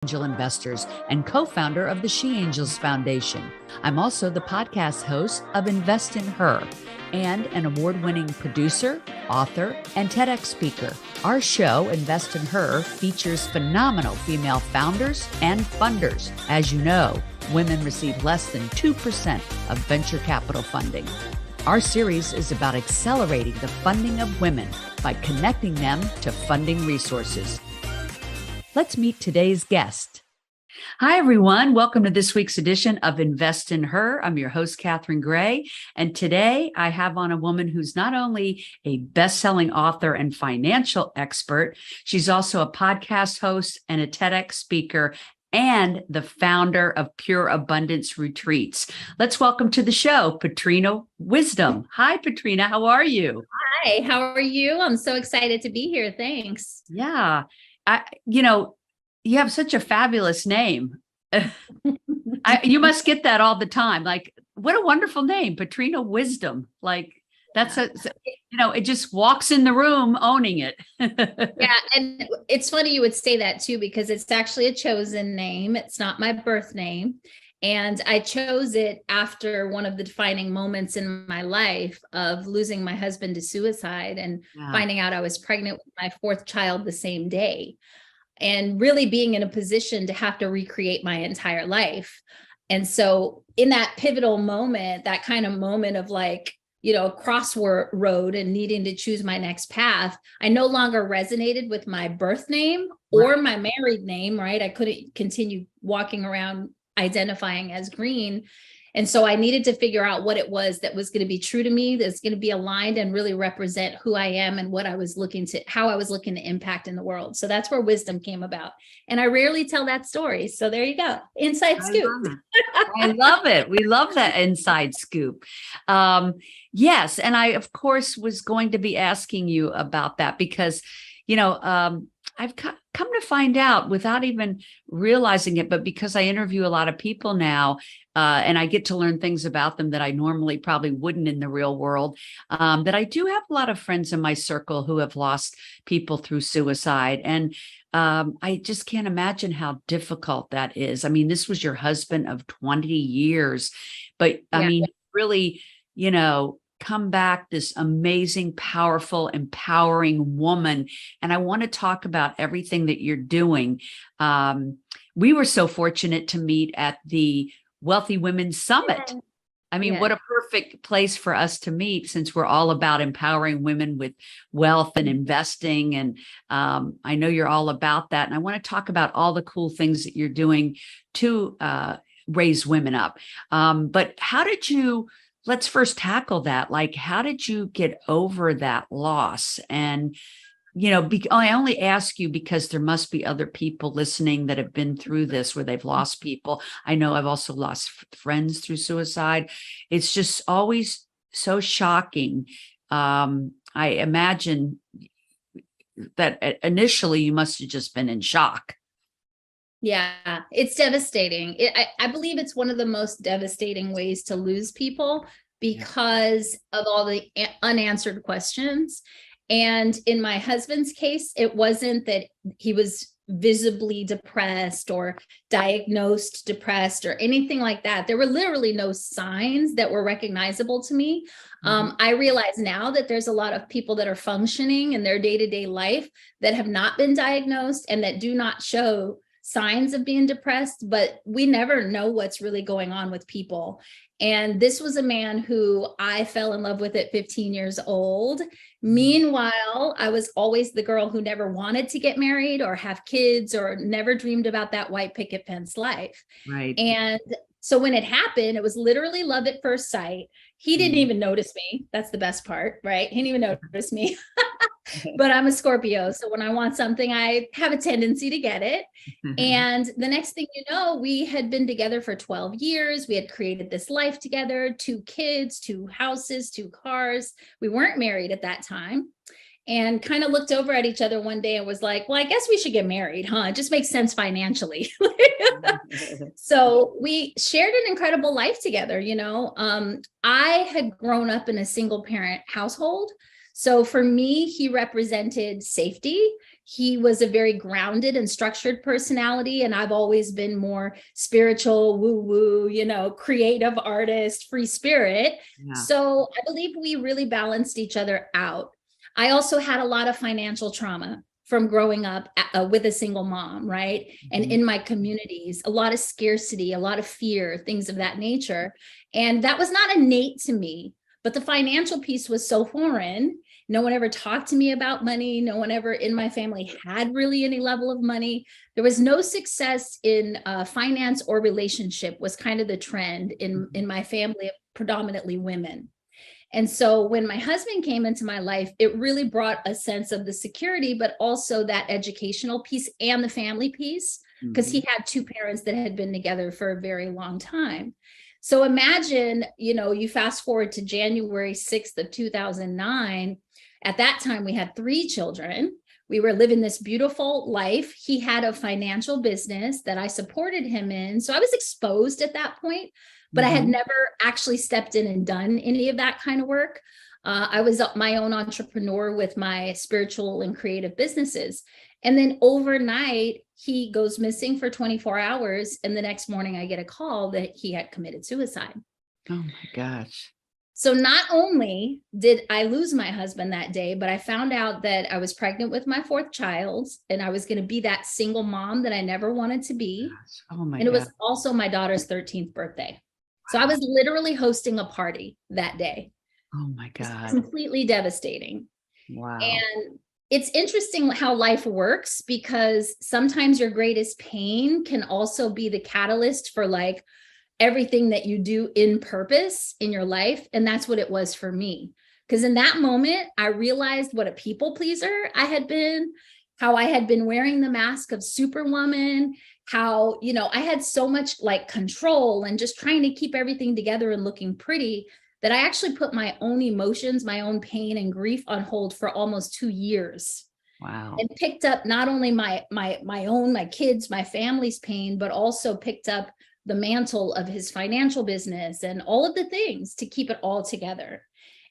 Angel investors and co-founder of the She Angels Foundation. I'm also the podcast host of Invest in Her and an award-winning producer, author, and TEDx speaker. Our show, Invest in Her, features phenomenal female founders and funders. As you know, women receive less than 2% of venture capital funding. Our series is about accelerating the funding of women by connecting them to funding resources. Let's meet today's guest. Hi, everyone. Welcome to this week's edition of Invest in Her. I'm your host, Catherine Gray. And today I have on a woman who's not only a best-selling author and financial expert, she's also a podcast host and a TEDx speaker and the founder of Pure Abundance Retreats. Let's welcome to the show, Patrina Wisdom. Hi, Patrina. How are you? Hi, how are you? I'm so excited to be here. Thanks. Yeah. You have such a fabulous name. You must get that all the time. Like, what a wonderful name, Patrina Wisdom. Like, it just walks in the room owning it. Yeah. And it's funny you would say that too, because it's actually a chosen name. It's not my birth name. And I chose it after one of the defining moments in my life of losing my husband to suicide and finding out I was pregnant with my fourth child the same day, and really being in a position to have to recreate my entire life. And so in that pivotal moment, that kind of moment of like, a crossroad and needing to choose my next path, I no longer resonated with my birth name or my married name, right? I couldn't continue walking around identifying as green. And so I needed to figure out what it was that was going to be true to me, that's going to be aligned and really represent who I am and what I was how I was looking to impact in the world. So that's where wisdom came about. And I rarely tell that story. So there you go. Inside scoop. I love it. We love that inside scoop. Yes. And I, of course, was going to be asking you about that because, I've come to find out without even realizing it, but because I interview a lot of people now, and I get to learn things about them that I normally probably wouldn't in the real world, that I do have a lot of friends in my circle who have lost people through suicide. And I just can't imagine how difficult that is. I mean, this was your husband of 20 years, but I mean, really, come back this amazing, powerful, empowering woman. And I want to talk about everything that you're doing. We were so fortunate to meet at the Wealthy Women's Summit. I mean, what a perfect place for us to meet, since we're all about empowering women with wealth and investing. And I know you're all about that. And I want to talk about all the cool things that you're doing to raise women up. But let's first tackle that. Like, how did you get over that loss? And, I only ask you because there must be other people listening that have been through this where they've lost people. I know I've also lost friends through suicide. It's just always so shocking. I imagine that initially you must have just been in shock. Yeah, it's devastating. I believe it's one of the most devastating ways to lose people because of all the unanswered questions. And in my husband's case, it wasn't that he was visibly depressed or diagnosed depressed or anything like that. There were literally no signs that were recognizable to me. I realize now that there's a lot of people that are functioning in their day-to-day life that have not been diagnosed and that do not show signs of being depressed, but we never know what's really going on with people. And this was a man who I fell in love with at 15 years old. Meanwhile, I was always the girl who never wanted to get married or have kids or never dreamed about that white picket fence life. Right. And so when it happened, it was literally love at first sight. He didn't even notice me. That's the best part, right? He didn't even notice me. But I'm a Scorpio. So when I want something, I have a tendency to get it. And the next thing you know, we had been together for 12 years. We had created this life together, 2 kids, 2 houses, 2 cars. We weren't married at that time. And kind of looked over at each other one day and was like, well, I guess we should get married, huh? It just makes sense financially. So we shared an incredible life together. I had grown up in a single parent household. So for me, he represented safety. he was a very grounded and structured personality. And I've always been more spiritual, woo-woo, creative artist, free spirit. Yeah. So I believe we really balanced each other out. I also had a lot of financial trauma from growing up with a single mom, right? And in my communities, a lot of scarcity, a lot of fear, things of that nature. And that was not innate to me, but the financial piece was so foreign. No one ever talked to me about money. No one ever in my family had really any level of money. There was no success in finance or relationship was kind of the trend in my family of predominantly women. And so when my husband came into my life, it really brought a sense of the security, but also that educational piece and the family piece, because he had two parents that had been together for a very long time. So imagine, you fast forward to January 6th of 2009. At that time, we had 3 children. We were living this beautiful life. He had a financial business that I supported him in. So I was exposed at that point, but I had never actually stepped in and done any of that kind of work. I was my own entrepreneur with my spiritual and creative businesses. And then overnight, he goes missing for 24 hours. And the next morning I get a call that he had committed suicide. Oh my gosh. So not only did I lose my husband that day, but I found out that I was pregnant with my 4th child and I was going to be that single mom that I never wanted to be. Oh my God. And it was also my daughter's 13th birthday. So I was literally hosting a party that day. Oh my God. Completely devastating. Wow. And it's interesting how life works, because sometimes your greatest pain can also be the catalyst for like everything that you do in purpose in your life. And that's what it was for me. Because in that moment, I realized what a people pleaser I had been, how I had been wearing the mask of Superwoman, how, I had so much like control and just trying to keep everything together and looking pretty, that I actually put my own emotions, my own pain and grief on hold for almost 2 years. Wow. And picked up not only my kids, my family's pain, but also picked up the mantle of his financial business and all of the things to keep it all together.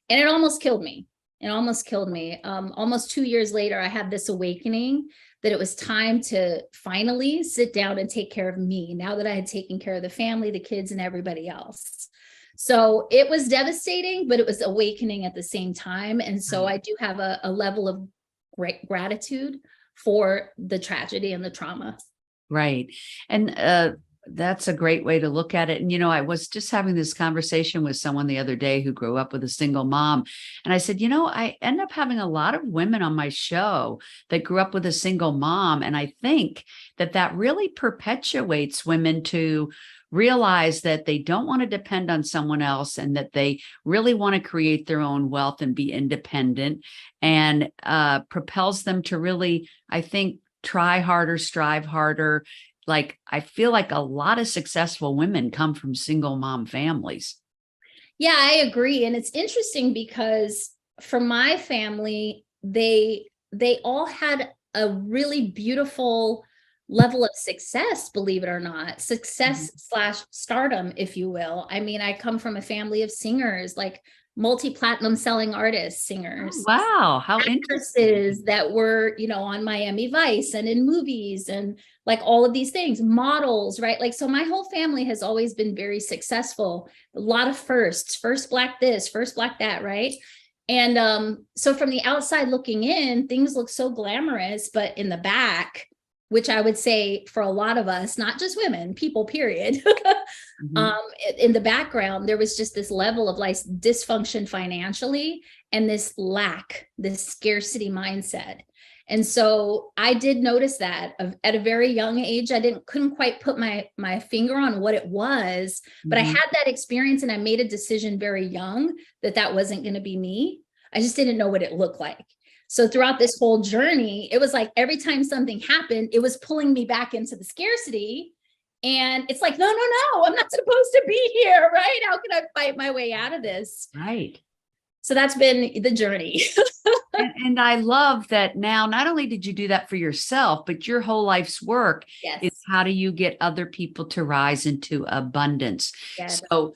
And it almost killed me. Almost 2 years later, I had this awakening that it was time to finally sit down and take care of me, now that I had taken care of the family, the kids, and everybody else. So it was devastating, but it was awakening at the same time. And so I do have a level of great gratitude for the tragedy and the trauma. Right. And that's a great way to look at it. And, I was just having this conversation with someone the other day who grew up with a single mom. And I said, I end up having a lot of women on my show that grew up with a single mom. And I think that really perpetuates women to realize that they don't want to depend on someone else and that they really want to create their own wealth and be independent, and propels them to really, I think, try harder, strive harder. Like, I feel like a lot of successful women come from single mom families. Yeah, I agree. And it's interesting because for my family, they all had a really beautiful level of success, believe it or not, success / stardom, if you will. I mean, I come from a family of singers, like multi-platinum selling artists, singers. Oh, wow. How interesting. That were, on Miami Vice and in movies and like all of these things, models, right? Like, so my whole family has always been very successful. A lot of firsts, first Black this, first Black that, right? And so from the outside looking in, things look so glamorous, but in the back, which I would say for a lot of us, not just women, people, period. In the background, there was just this level of like dysfunction financially and this lack, this scarcity mindset. And so I did notice that at a very young age. I couldn't quite put my finger on what it was, but I had that experience and I made a decision very young that wasn't going to be me. I just didn't know what it looked like. So throughout this whole journey, it was like every time something happened, it was pulling me back into the scarcity. And it's like, no, I'm not supposed to be here, right? How can I fight my way out of this? Right. So that's been the journey. and I love that now, not only did you do that for yourself, but your whole life's work is how do you get other people to rise into abundance? Yes. So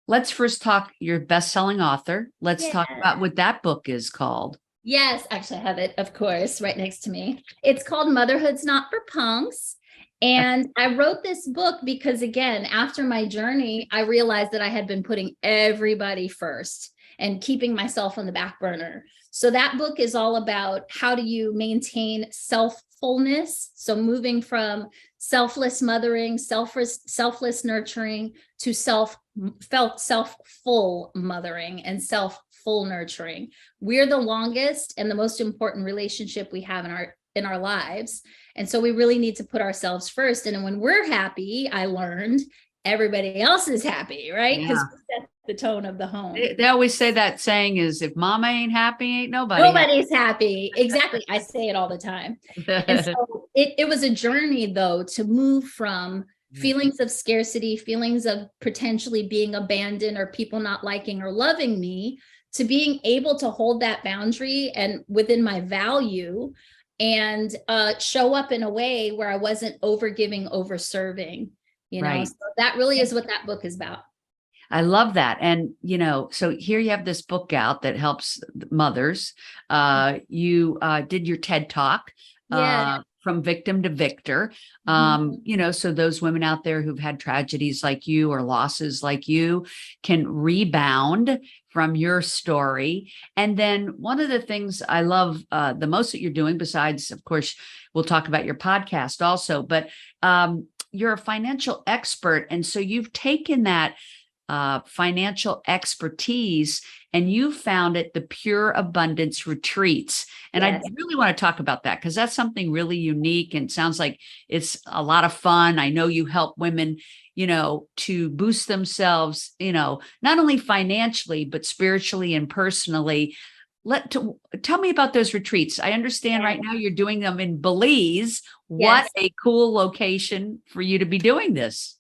let's first talk, you're a best-selling author. Let's talk about what that book is called. Yes, actually I have it, of course, right next to me. It's called Motherhood's Not for Punks. And I wrote this book because, again, after my journey, I realized that I had been putting everybody first and keeping myself on the back burner. So that book is all about how do you maintain self-fullness. So moving from selfless mothering, selfless nurturing to self-full mothering and self-full nurturing. We're the longest and the most important relationship we have in our lives. And so we really need to put ourselves first. And when we're happy, I learned everybody else is happy, right? Because we set the tone of the home. They always say that saying is, if mama ain't happy, ain't nobody Nobody's happy. Exactly. I say it all the time. And so it was a journey, though, to move from feelings of scarcity, feelings of potentially being abandoned or people not liking or loving me, to being able to hold that boundary and within my value and show up in a way where I wasn't over giving, over serving, you know. So that really is what that book is about. I love that. And, so here you have this book out that helps mothers. You did your TED Talk. From victim to victor. So those women out there who've had tragedies like you or losses like you can rebound from your story. And then one of the things I love the most that you're doing, besides, of course, we'll talk about your podcast also, but you're a financial expert. And so you've taken that financial expertise and you founded the Pure Abundance Retreats. And I really want to talk about that because that's something really unique and sounds like it's a lot of fun. I know you help women, to boost themselves, not only financially, but spiritually and personally. Tell me about those retreats. I understand right now you're doing them in Belize. What a cool location for you to be doing this.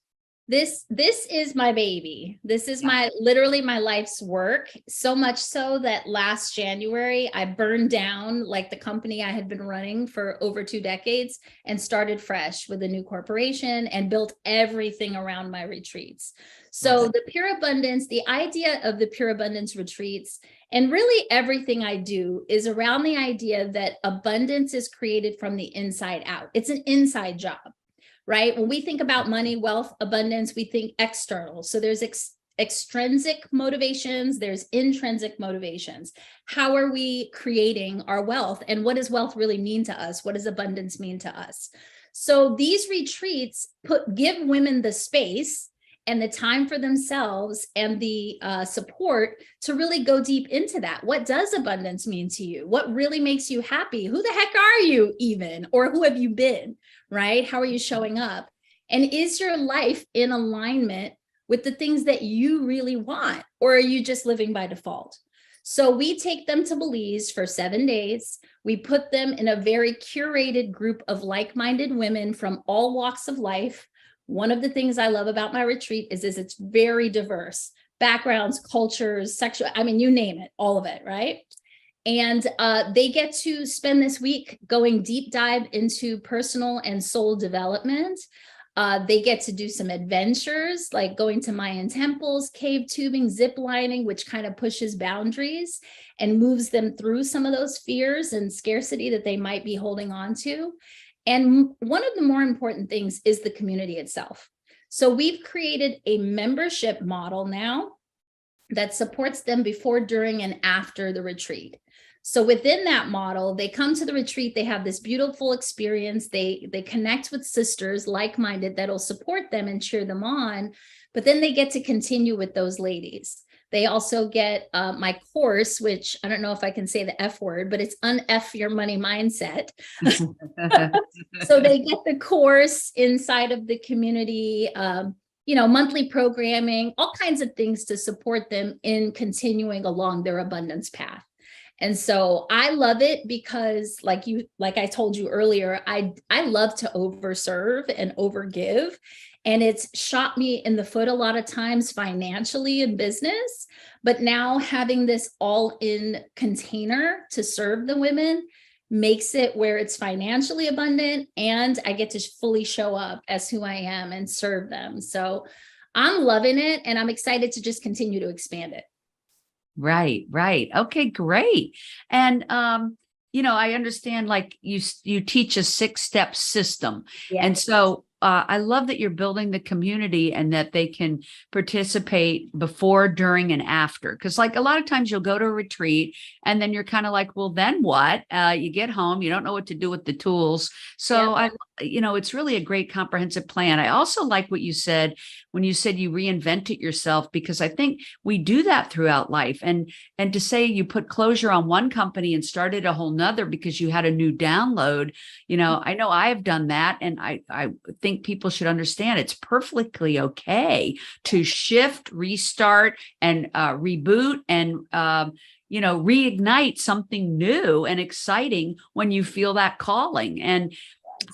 This is my baby. This is literally my life's work. So much so that last January, I burned down like the company I had been running for over 2 decades and started fresh with a new corporation and built everything around my retreats. So the Pure Abundance, the idea of the Pure Abundance retreats, and really everything I do is around the idea that abundance is created from the inside out. It's an inside job. Right? When we think about money, wealth, abundance, we think external. So there's extrinsic motivations, there's intrinsic motivations. How are we creating our wealth? And what does wealth really mean to us? What does abundance mean to us? So these retreats give women the space and the time for themselves and the support to really go deep into that. What does abundance mean to you? What really makes you happy? Who the heck are you even? Or who have you been, right? How are you showing up? And is your life in alignment with the things that you really want? Or are you just living by default? So we take them to Belize for 7 days. We put them in a very curated group of like-minded women from all walks of life. One of the things I love about my retreat is it's very diverse. Backgrounds, cultures, sexual, you name it, all of it, right? And they get to spend this week going deep dive into personal and soul development. They get to do some adventures like going to Mayan temples, cave tubing, zip lining, which kind of pushes boundaries and moves them through some of those fears and scarcity that they might be holding on to. And one of the more important things is the community itself. So we've created a membership model now that supports them before, during, and after the retreat. So within that model, they come to the retreat, they have this beautiful experience, they connect with sisters like-minded that'll support them and cheer them on, but then they get to continue with those ladies. They also get my course, which I don't know if I can say the F word, but it's Un-F Your Money Mindset. So they get the course inside of the community, monthly programming, all kinds of things to support them in continuing along their abundance path. And so I love it because like I told you earlier, I love to overserve and overgive. And it's shot me in the foot a lot of times financially in business. But now having this all-in container to serve the women makes it where it's financially abundant and I get to fully show up as who I am and serve them. So I'm loving it and I'm excited to just continue to expand it. Right, right. Okay, great. And I understand like you teach a 6-step system. And Yes. so I love that you're building the community and that they can participate before, during, and after. Because like a lot of times you'll go to a retreat and then you're kind of like, well, then what? You get home, you don't know what to do with the tools. So Yep. it's really a great comprehensive plan. I also like what you said when you said you reinvented yourself, because I think we do that throughout life. And to say you put closure on one company and started a whole nother because you had a new download, I know I have done that. And I think people should understand it's perfectly okay to shift, restart, and reboot and reignite something new and exciting when you feel that calling. And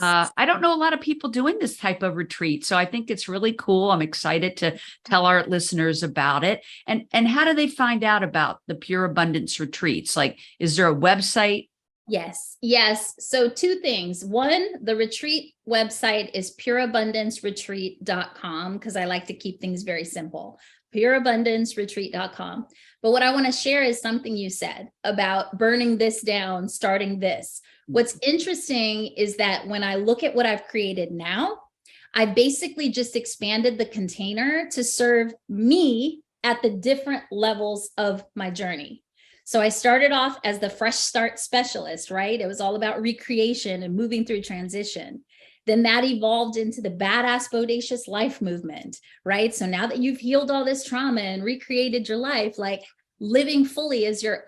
I don't know a lot of people doing this type of retreat. So I think it's really cool. I'm excited to tell our listeners about it. And how do they find out about the Pure Abundance retreats? Like, is there a website? Yes. Yes. So two things. One, the retreat website is pureabundanceretreat.com, because I like to keep things very simple. Pureabundanceretreat.com. But what I want to share is something you said about burning this down, starting this. What's interesting is that when I look at what I've created now, I basically just expanded the container to serve me at the different levels of my journey. So I started off as the fresh start specialist, right? It was all about recreation and moving through transition. Then that evolved into the Badass Bodacious Life Movement, right? So now that you've healed all this trauma and recreated your life, like living fully as your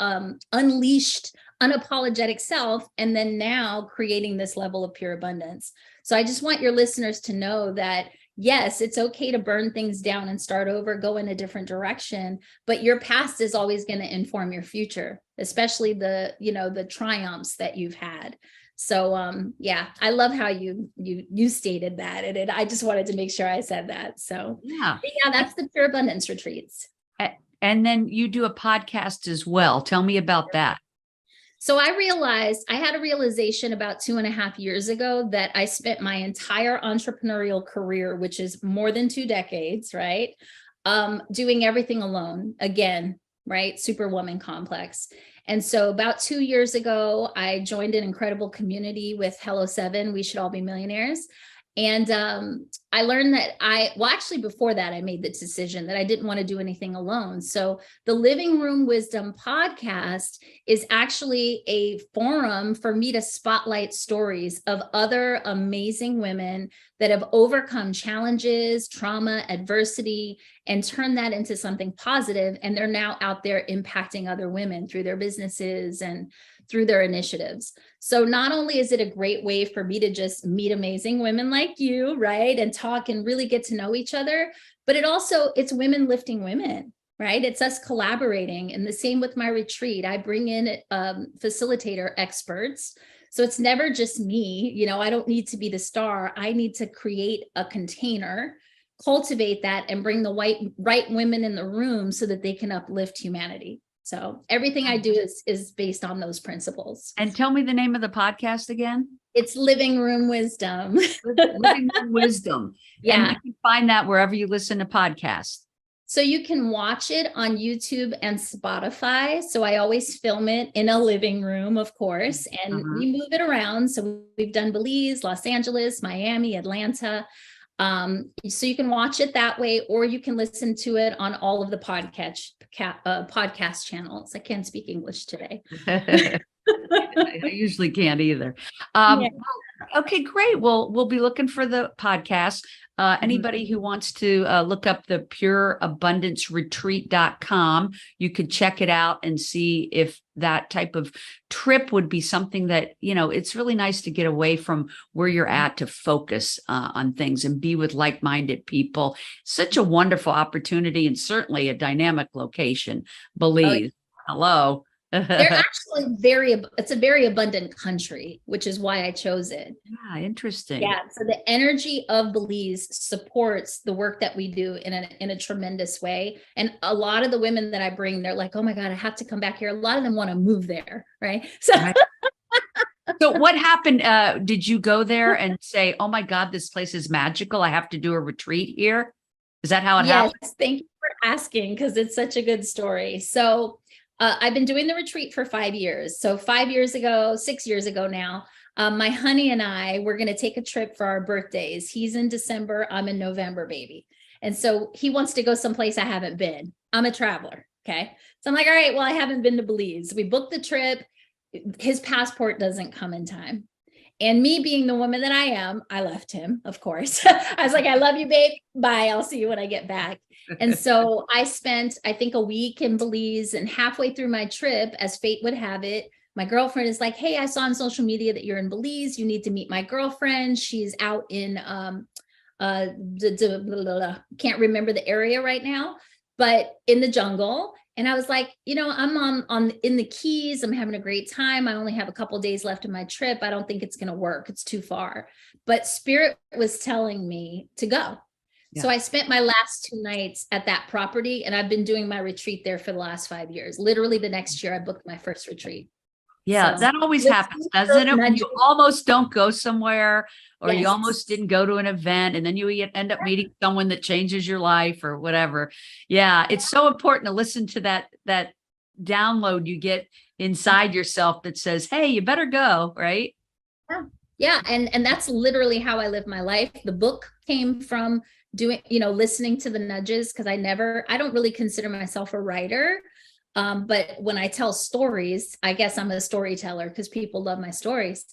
unleashed, unapologetic self, and then now creating this level of pure abundance. So I just want your listeners to know that yes, it's okay to burn things down and start over, go in a different direction, but your past is always going to inform your future, especially the triumphs that you've had. So yeah, I love how you stated that. And I just wanted to make sure I said that. So Yeah. that's the Pure Abundance retreats. And then you do a podcast as well. Tell me about that. So I had a realization about 2.5 years ago that I spent my entire entrepreneurial career, which is more than 2 decades, right? Doing everything alone again, right? Superwoman complex. And so about 2 years ago, I joined an incredible community with Hello 7, We Should All Be Millionaires. And I learned that actually before that, I made the decision that I didn't want to do anything alone. So the Living Room Wisdom podcast is actually a forum for me to spotlight stories of other amazing women that have overcome challenges, trauma, adversity, and turned that into something positive. And they're now out there impacting other women through their businesses and through their initiatives. So not only is it a great way for me to just meet amazing women like you, right? And talk and really get to know each other, but it's women lifting women, right? It's us collaborating. And the same with my retreat. I bring in facilitator experts. So it's never just me, I don't need to be the star. I need to create a container, cultivate that, and bring the right women in the room so that they can uplift humanity. So everything I do is based on those principles. And tell me the name of the podcast again. It's Living Room Wisdom. Living Room Wisdom. Yeah. And you can find that wherever you listen to podcasts. So you can watch it on YouTube and Spotify. So I always film it in a living room, of course, and we move it around. So we've done Belize, Los Angeles, Miami, Atlanta. So you can watch it that way, or you can listen to it on all of the podcast channels. I can't speak English today. I usually can't either. Okay, great. Well, we'll be looking for the podcast. Anybody who wants to look up the pureabundanceretreat.com, you could check it out and see if that type of trip would be something that, it's really nice to get away from where you're at to focus on things and be with like-minded people. Such a wonderful opportunity and certainly a dynamic location. Belize. Hello. They're actually it's a very abundant country, which is why I chose it. Yeah, interesting. Yeah. So the energy of Belize supports the work that we do in a tremendous way. And a lot of the women that I bring, they're like, oh my God, I have to come back here. A lot of them want to move there. Right. So, So what happened? Did you go there and say, oh my God, this place is magical, I have to do a retreat here? Is that how it happened? Yes. Thank you for asking, because it's such a good story. So I've been doing the retreat for 5 years. So 5 years ago, 6 years ago now, my honey and I, we're going to take a trip for our birthdays. He's in December. I'm in November, baby. And so he wants to go someplace I haven't been. I'm a traveler. Okay. So I'm like, all right, well, I haven't been to Belize. We booked the trip. His passport doesn't come in time. And me being the woman that I am, I left him, of course. I was like, I love you, babe. Bye. I'll see you when I get back. And so I spent, I think, a week in Belize, and halfway through my trip, as fate would have it, my girlfriend is like, hey, I saw on social media that you're in Belize. You need to meet my girlfriend. She's out in, can't remember the area right now, but in the jungle. And I was like, I'm on in the Keys. I'm having a great time. I only have a couple days left of my trip. I don't think it's going to work. It's too far. But Spirit was telling me to go. Yeah. So I spent my last 2 nights at that property, and I've been doing my retreat there for the last 5 years. Literally the next year I booked my first retreat. Yeah, so that always happens, doesn't it? When you almost don't go somewhere, or you almost didn't go to an event, and then you end up meeting someone that changes your life or whatever. Yeah, it's so important to listen to that download you get inside yourself that says, hey, you better go, right? Yeah. And that's literally how I live my life. The book came from doing, listening to the nudges, because I don't really consider myself a writer. But when I tell stories, I guess I'm a storyteller because people love my stories.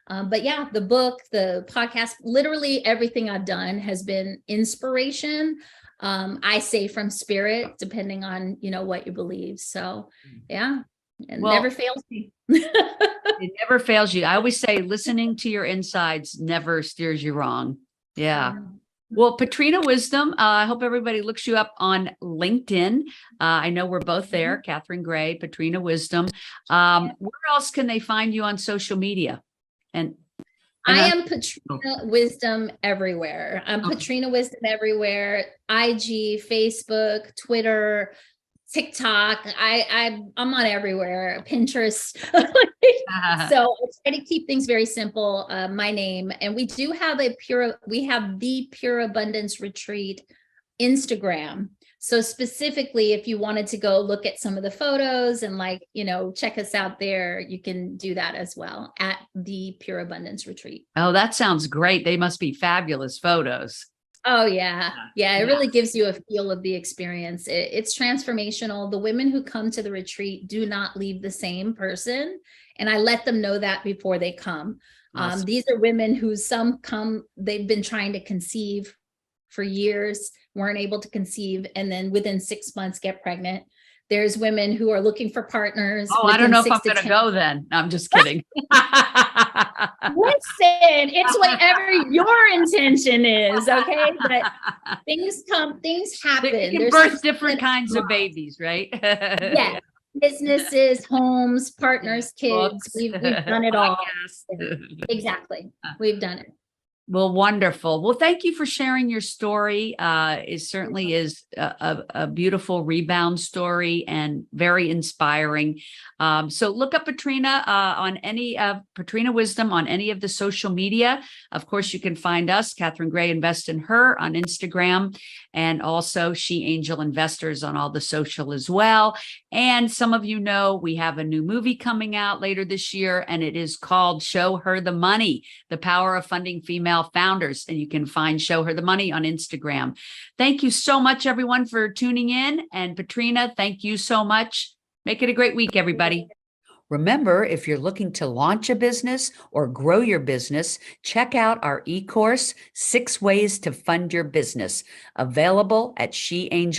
But yeah, the book, the podcast, literally everything I've done has been inspiration. I say from Spirit, depending on, what you believe. So yeah, it never fails me. It never fails you. I always say listening to your insides never steers you wrong. Yeah. Well, Patrina Wisdom, I hope everybody looks you up on LinkedIn. I know we're both there, Catherine Gray, Patrina Wisdom. Where else can they find you on social media? And I am Patrina Wisdom everywhere. I'm Patrina Wisdom everywhere. IG, Facebook, Twitter, TikTok. I'm on everywhere. Pinterest. So I try to keep things very simple. My name, and we do have the Pure Abundance Retreat Instagram. So specifically, if you wanted to go look at some of the photos and check us out there, you can do that as well at the Pure Abundance Retreat. Oh, that sounds great. They must be fabulous photos. Oh, yeah. Yeah. It really gives you a feel of the experience. It's transformational. The women who come to the retreat do not leave the same person. And I let them know that before they come. Awesome. These are women who some come, they've been trying to conceive for years, weren't able to conceive, and then within 6 months get pregnant. There's women who are looking for partners. Oh, I don't know if I'm going to go then. No, I'm just kidding. Listen, it's whatever your intention is, okay? But things happen. You can birth different kinds of babies, right? Yeah. Businesses, homes, partners, kids. We've done it all. Exactly. We've done it. Well, wonderful. Well, thank you for sharing your story. It certainly is a beautiful rebound story and very inspiring. So look up Patrina on any of Patrina Wisdom on any of the social media. Of course, you can find us, Catherine Gray Invest in Her on Instagram, and also She Angel Investors on all the social as well. And some of you know we have a new movie coming out later this year, and it is called Show Her the Money, The Power of Funding Female Founders. And you can find Show Her the Money on Instagram. Thank you so much, everyone, for tuning in. And Patrina, thank you so much. Make it a great week, everybody. Remember, if you're looking to launch a business or grow your business, check out our e-course, 6 Ways to Fund Your Business, available at She Angel.